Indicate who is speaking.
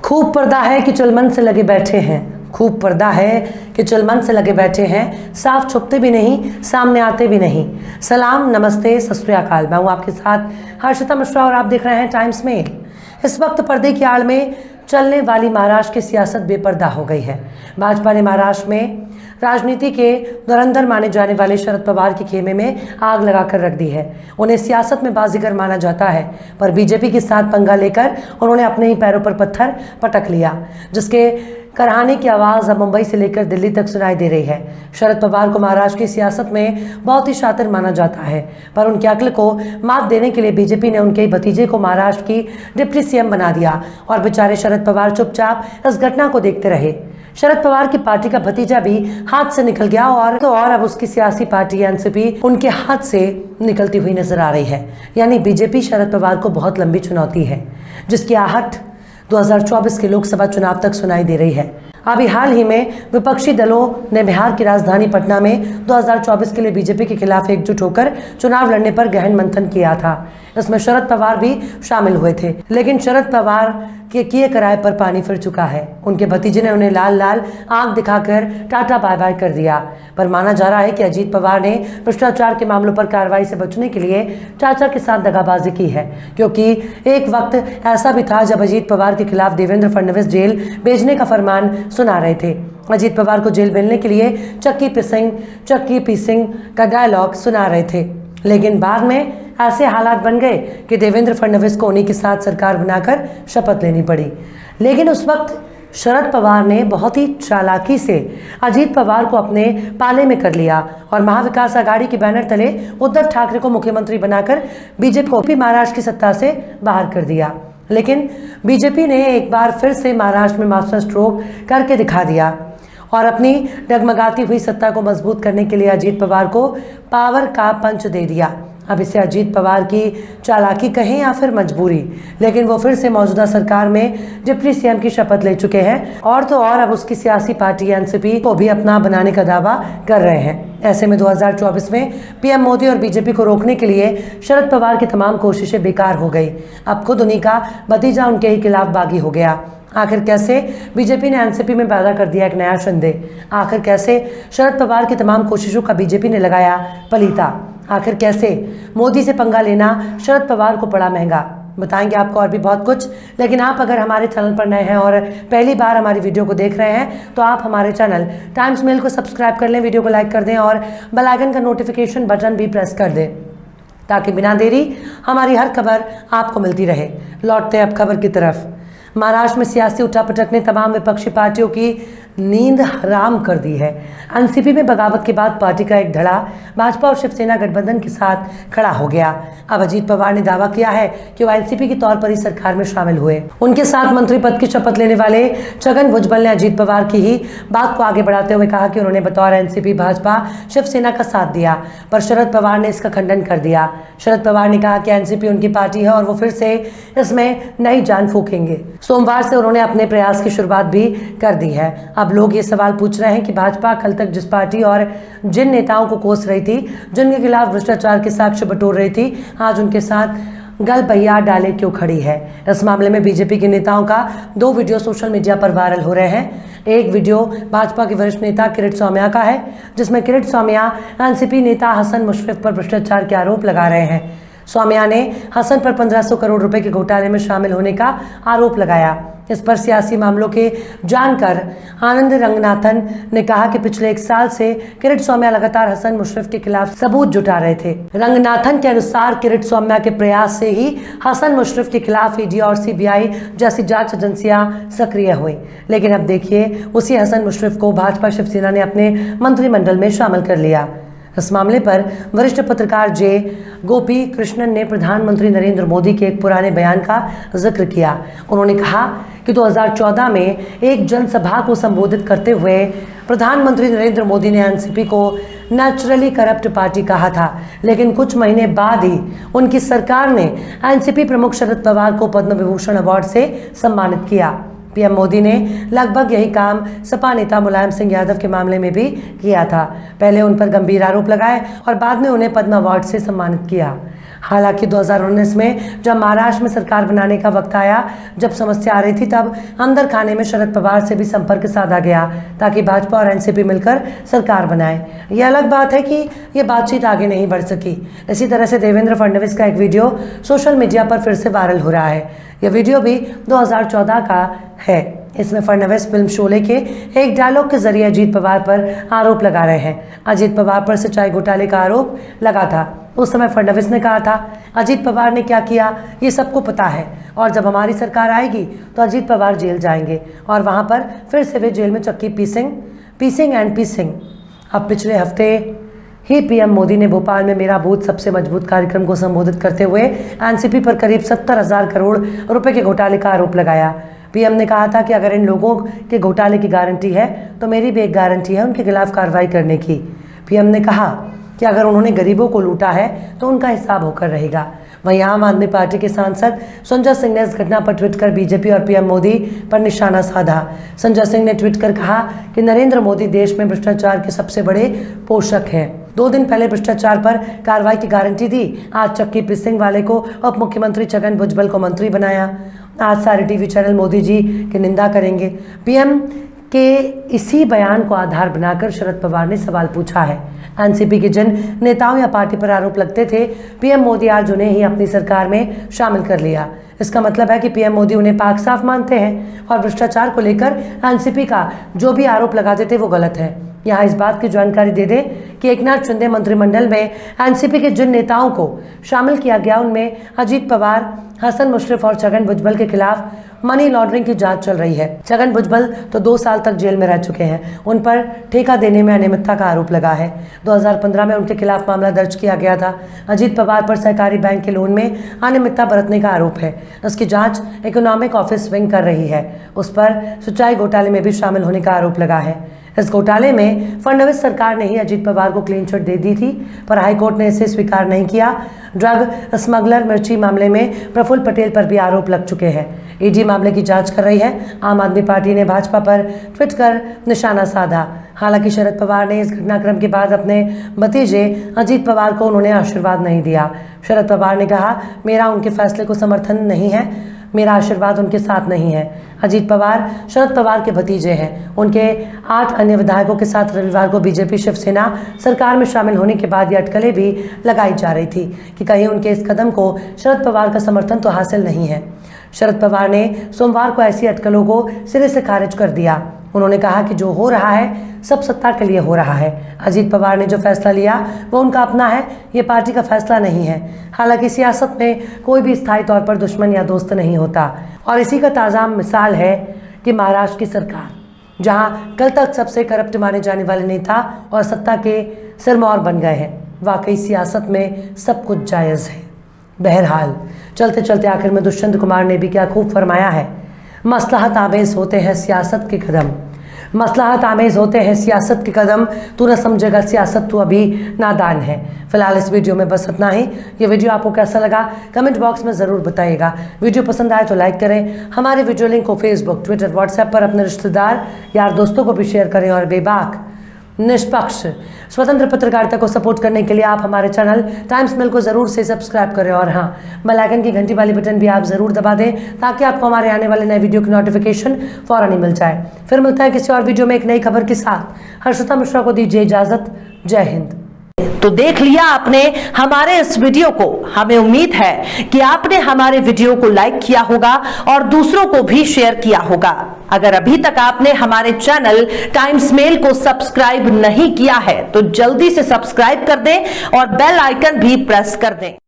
Speaker 1: खूब पर्दा है कि चुलमन से लगे बैठे हैं, खूब पर्दा है कि चुलमन से लगे बैठे हैं, साफ छुपते भी नहीं, सामने आते भी नहीं। सलाम, नमस्ते, सत श्री अकाल। मैं हूँ आपके साथ हर्षिता मिश्रा और आप देख रहे हैं टाइम्स मेल। इस वक्त पर्दे की आड़ में चलने वाली महाराष्ट्र की सियासत बेपर्दा हो गई है। भाजपा ने महाराष्ट्र में राजनीति के धुरंधर माने जाने वाले शरद पवार के खेमे में आग लगाकर रख दी है। उन्हें सियासत में बाजीगर माना जाता है, पर बीजेपी के साथ पंगा लेकर उन्होंने अपने ही पैरों पर पत्थर पटक लिया, जिसके कराहने की आवाज़ अब मुंबई से लेकर दिल्ली तक सुनाई दे रही है। शरद पवार को महाराष्ट्र की सियासत में बहुत ही शातिर माना जाता है, पर उनकी अक्ल को मात देने के लिए बीजेपी ने उनके भतीजे को महाराष्ट्र की डिप्टी सीएम बना दिया और बेचारे शरद पवार चुपचाप इस घटना को देखते रहे। शरद पवार की पार्टी का भतीजा भी हाथ से निकल गया और अब उसकी सियासी पार्टी एनसीपी उनके हाथ से निकलती हुई नजर आ रही है। यानी बीजेपी शरद पवार को बहुत लंबी चुनौती है, जिसकी आहट 2024 के लोकसभा चुनाव तक सुनाई दे रही है। अभी हाल ही में विपक्षी दलों ने बिहार की राजधानी पटना में 2024 के लिए बीजेपी के खिलाफ एकजुट होकर चुनाव लड़ने पर गहन मंथन किया था। इसमें शरद पवार भी शामिल हुए थे, लेकिन शरद पवार के किए कराए पर पानी फिर चुका है। उनके भतीजे ने उन्हें लाल लाल आंख दिखाकर टाटा बाय बाय कर दिया। पर माना जा रहा है कि अजीत पवार ने भ्रष्टाचार के मामलों पर कार्रवाई से बचने के लिए चाचा के साथ दगाबाजी की है, क्योंकि एक वक्त ऐसा भी था जब अजीत पवार के खिलाफ देवेंद्र फडणवीस जेल भेजने का फरमान सुना रहे थे। अजीत पवार को जेल भेजने के लिए चक्की पीसिंग का डायलॉग सुना रहे थे, लेकिन बाद में ऐसे हालात बन गए कि देवेंद्र फडणवीस को उन्हीं के साथ सरकार बनाकर शपथ लेनी पड़ी। लेकिन उस वक्त शरद पवार ने बहुत ही चालाकी से अजीत पवार को अपने पाले में कर लिया और महाविकास आघाड़ी के बैनर तले उद्धव ठाकरे को मुख्यमंत्री बनाकर बीजेपी को भी महाराष्ट्र की सत्ता से बाहर कर दिया। लेकिन बीजेपी ने एक बार फिर से महाराष्ट्र में मास्टर स्ट्रोक करके दिखा दिया और अपनी डगमगाती हुई सत्ता को मजबूत करने के लिए अजीत पवार को पावर का पंच दे दिया। अब इसे अजीत पवार की चालाकी कहें या फिर मजबूरी, लेकिन वो फिर से मौजूदा सरकार में डिप्टी सीएम की शपथ ले चुके हैं और तो और अब उसकी सियासी पार्टी एनसीपी को भी अपना बनाने का दावा कर रहे हैं। ऐसे में 2024 में पीएम मोदी और बीजेपी को रोकने के लिए शरद पवार की तमाम कोशिशें बेकार हो गई। अब खुद उन्हीं का भतीजा उनके ही खिलाफ बागी हो गया। आखिर कैसे बीजेपी ने एनसीपी में पैदा कर दिया एक नया शंदे? आखिर कैसे शरद पवार की तमाम कोशिशों का बीजेपी ने लगाया पलीता? आखिर कैसे मोदी से पंगा लेना शरद पवार को पड़ा महंगा? बताएंगे आपको और भी बहुत कुछ। लेकिन आप अगर हमारे चैनल पर नए हैं और पहली बार हमारी वीडियो को देख रहे हैं तो आप हमारे चैनल टाइम्स मेल को सब्सक्राइब कर लें, वीडियो को लाइक कर दें और बेल आइकन का नोटिफिकेशन बटन भी प्रेस कर दें, ताकि बिना देरी हमारी हर खबर आपको मिलती रहे। लौटते हैं अब खबर की तरफ। महाराष्ट्र में सियासी उठापटक ने तमाम विपक्षी पार्टियों की नींद हराम कर दी है। एनसीपी में बगावत के बाद पार्टी का एक धड़ा भाजपा और शिवसेना गठबंधन के साथ खड़ा हो गया। अब अजीत पवार ने दावा किया है कि वो एनसीपी के तौर पर ही सरकार में शामिल हुए। उनके साथ मंत्री पद की शपथ लेने वाले छगन भुजबल ने अजीत पवार की ही बात को आगे बढ़ाते हुए कहा कि उन्होंने बतौर एनसीपी भाजपा शिवसेना का साथ दिया, पर शरद पवार ने इसका खंडन कर दिया। शरद पवार ने कहा कि एनसीपी उनकी पार्टी है और वो फिर से इसमें नई जान फूकेंगे। सोमवार से उन्होंने अपने प्रयास की शुरुआत भी कर दी है। अब लोग ये सवाल पूछ रहे हैं कि भाजपा कल तक जिस पार्टी और जिन नेताओं को कोस रही थी, जिनके खिलाफ भ्रष्टाचार के साक्ष्य बटोर रही थी, आज उनके साथ गलबैया डाले क्यों खड़ी है? इस मामले में बीजेपी के नेताओं का 2 वीडियो सोशल मीडिया पर वायरल हो रहे हैं। एक वीडियो भाजपा के वरिष्ठ नेता किरीट सोमैया का है, जिसमें किरीट सोमैया एनसीपी नेता हसन मुशर्रफ पर भ्रष्टाचार के आरोप लगा रहे हैं। सोमैया ने हसन पर 1500 करोड़ रुपए के घोटाले में शामिल होने का आरोप लगाया। इस पर सियासी मामलों के जानकार आनंद रंगनाथन ने कहा कि पिछले 1 साल से किरीट सोमैया लगातार हसन मुशर्रफ के खिलाफ सबूत जुटा रहे थे। रंगनाथन के अनुसार किरीट सोमैया के प्रयास से ही हसन मुशर्रफ के खिलाफ ईडी और सीबीआई जैसी जांच एजेंसियां सक्रिय हुई। लेकिन अब देखिए, उसी हसन मुशर्रफ को भाजपा शिवसेना ने अपने मंत्रिमंडल में शामिल कर लिया। इस मामले पर वरिष्ठ पत्रकार जे गोपी कृष्णन ने प्रधानमंत्री नरेंद्र मोदी के एक पुराने बयान का जिक्र किया। उन्होंने कहा कि 2014 में एक जनसभा को संबोधित करते हुए प्रधानमंत्री नरेंद्र मोदी ने एनसीपी को नेचुरली करप्ट पार्टी कहा था, लेकिन कुछ महीने बाद ही उनकी सरकार ने एनसीपी प्रमुख शरद पवार को पद्म विभूषण अवार्ड से सम्मानित किया। पीएम मोदी ने लगभग यही काम सपा नेता मुलायम सिंह यादव के मामले में भी किया था। पहले उन पर गंभीर आरोप लगाए और बाद में उन्हें पद्म अवार्ड से सम्मानित किया। हालांकि 2019 में जब महाराष्ट्र में सरकार बनाने का वक्त आया, जब समस्या आ रही थी, तब अंदर खाने में शरद पवार से भी संपर्क साधा गया ताकि भाजपा और एनसीपी मिलकर सरकार बनाए। ये अलग बात है कि ये बातचीत आगे नहीं बढ़ सकी। इसी तरह से देवेंद्र फडणवीस का एक वीडियो सोशल मीडिया पर फिर से वायरल हो रहा है। यह वीडियो भी 2014 का है। इसमें फडणवीस फिल्म शोले के एक डायलॉग के जरिए अजीत पवार पर आरोप लगा रहे हैं। अजीत पवार पर सिंचाई घोटाले का आरोप लगा था। उस समय फडणवीस ने कहा था, अजीत पवार ने क्या किया ये सबको पता है और जब हमारी सरकार आएगी तो अजीत पवार जेल जाएंगे और वहां पर फिर से वे जेल में चक्की पीसिंग। अब पिछले हफ्ते ही पीएम मोदी ने भोपाल में मेरा बूथ सबसे मजबूत कार्यक्रम को संबोधित करते हुए एनसीपी पर करीब 70,000 करोड़ रुपए के घोटाले का आरोप लगाया। पीएम ने कहा था कि अगर इन लोगों के घोटाले की गारंटी है तो मेरी भी एक गारंटी है उनके खिलाफ कार्रवाई करने की। पीएम ने कहा कि अगर उन्होंने गरीबों को लूटा है तो उनका हिसाब होकर रहेगा। वहीं आम आदमी पार्टी के सांसद संजय सिंह ने इस घटना पर ट्वीट कर बीजेपी और पीएम मोदी पर निशाना साधा। संजय सिंह ने ट्वीट कर कहा कि नरेंद्र मोदी देश में भ्रष्टाचार के सबसे बड़े पोषक हैं। 2 दिन पहले भ्रष्टाचार पर कार्रवाई की गारंटी दी, आज चक्की पिसिंग वाले को उप मुख्यमंत्री छगन भुजबल को मंत्री बनाया। आज सारे टीवी चैनल मोदी जी की निंदा करेंगे। पीएम के इसी बयान को आधार बनाकर शरद पवार ने सवाल पूछा है। एनसीपी के जिन नेताओं या पार्टी पर आरोप लगते थे, पीएम मोदी आज उन्हें ही अपनी सरकार में शामिल कर लिया। इसका मतलब है कि पीएम मोदी उन्हें पाक साफ मानते हैं और भ्रष्टाचार को लेकर एनसीपी का जो भी आरोप लगाते थे वो गलत है। यहाँ इस बात की जानकारी दे दें कि एकनाथ शिंदे मंत्रिमंडल में एनसीपी के जिन नेताओं को शामिल किया गया उनमें अजीत पवार, हसन मुश्रीफ और छगन भुजबल के खिलाफ मनी लॉन्ड्रिंग की जांच चल रही है। छगन भुजबल तो 2 साल तक जेल में रह चुके हैं। उन पर ठेका देने में अनियमितता का आरोप लगा है। 2015 में उनके खिलाफ मामला दर्ज किया गया था। अजीत पवार पर सहकारी बैंक के लोन में अनियमितता बरतने का आरोप है। उसकी जांच इकोनॉमिक ऑफिस विंग कर रही है। उस पर सिंचाई घोटाले में भी शामिल होने का आरोप लगा है। इस घोटाले में फडणवीस सरकार ने ही अजीत पवार को क्लीन चिट दे दी थी, पर हाईकोर्ट ने इसे स्वीकार नहीं किया। ड्रग स्मगलर मिर्ची मामले में प्रफुल्ल पटेल पर भी आरोप लग चुके हैं। ईडी मामले की जांच कर रही है। आम आदमी पार्टी ने भाजपा पर ट्वीट कर निशाना साधा। हालांकि शरद पवार ने इस घटनाक्रम के बाद अपने भतीजे अजीत पवार को उन्होंने आशीर्वाद नहीं दिया। शरद पवार ने कहा, मेरा उनके फैसले को समर्थन नहीं है, मेरा आशीर्वाद उनके साथ नहीं है। अजीत पवार शरद पवार के भतीजे हैं। उनके 8 अन्य विधायकों के साथ रविवार को बीजेपी शिवसेना सरकार में शामिल होने के बाद ये अटकलें भी लगाई जा रही थी कि कहीं उनके इस कदम को शरद पवार का समर्थन तो हासिल नहीं है। शरद पवार ने सोमवार को ऐसी अटकलों को सिरे से खारिज कर दिया। उन्होंने कहा कि जो हो रहा है सब सत्ता के लिए हो रहा है। अजीत पवार ने जो फैसला लिया वो उनका अपना है, ये पार्टी का फैसला नहीं है। हालांकि सियासत में कोई भी स्थायी तौर पर दुश्मन या दोस्त नहीं होता और इसी का ताज़ा मिसाल है कि महाराष्ट्र की सरकार, जहां कल तक सबसे करप्ट माने जाने वाले नेता और सत्ता के सिरमौर बन गए हैं। वाकई सियासत में सब कुछ जायज़ है। बहरहाल चलते चलते आखिर में दुष्यंत कुमार ने भी क्या खूब फरमाया है, मसलहत आमेज होते हैं सियासत के कदम, मसलहत आमेज होते हैं सियासत के कदम, तू न समझेगा सियासत तू अभी नादान है। फिलहाल इस वीडियो में बस इतना ही। ये वीडियो आपको कैसा लगा कमेंट बॉक्स में ज़रूर बताइएगा। वीडियो पसंद आए तो लाइक करें। हमारे वीडियो लिंक को फेसबुक, ट्विटर, व्हाट्सएप पर अपने रिश्तेदार यार दोस्तों को भी शेयर करें और बेबाक, निष्पक्ष, स्वतंत्र पत्रकारिता को सपोर्ट करने के लिए आप हमारे चैनल टाइम्स मेल को ज़रूर से सब्सक्राइब करें और हाँ, बेल आइकन की घंटी वाली बटन भी आप ज़रूर दबा दें ताकि आपको हमारे आने वाले नए वीडियो की नोटिफिकेशन फ़ौरन ही मिल जाए। फिर मिलता है किसी और वीडियो में एक नई खबर के साथ। हर्षिता मिश्रा को दीजिए इजाज़त। जय हिंद।
Speaker 2: तो देख लिया आपने हमारे इस वीडियो को। हमें उम्मीद है कि आपने हमारे वीडियो को लाइक किया होगा और दूसरों को भी शेयर किया होगा। अगर अभी तक आपने हमारे चैनल टाइम्स मेल को सब्सक्राइब नहीं किया है तो जल्दी से सब्सक्राइब कर दें और बेल आइकन भी प्रेस कर दें।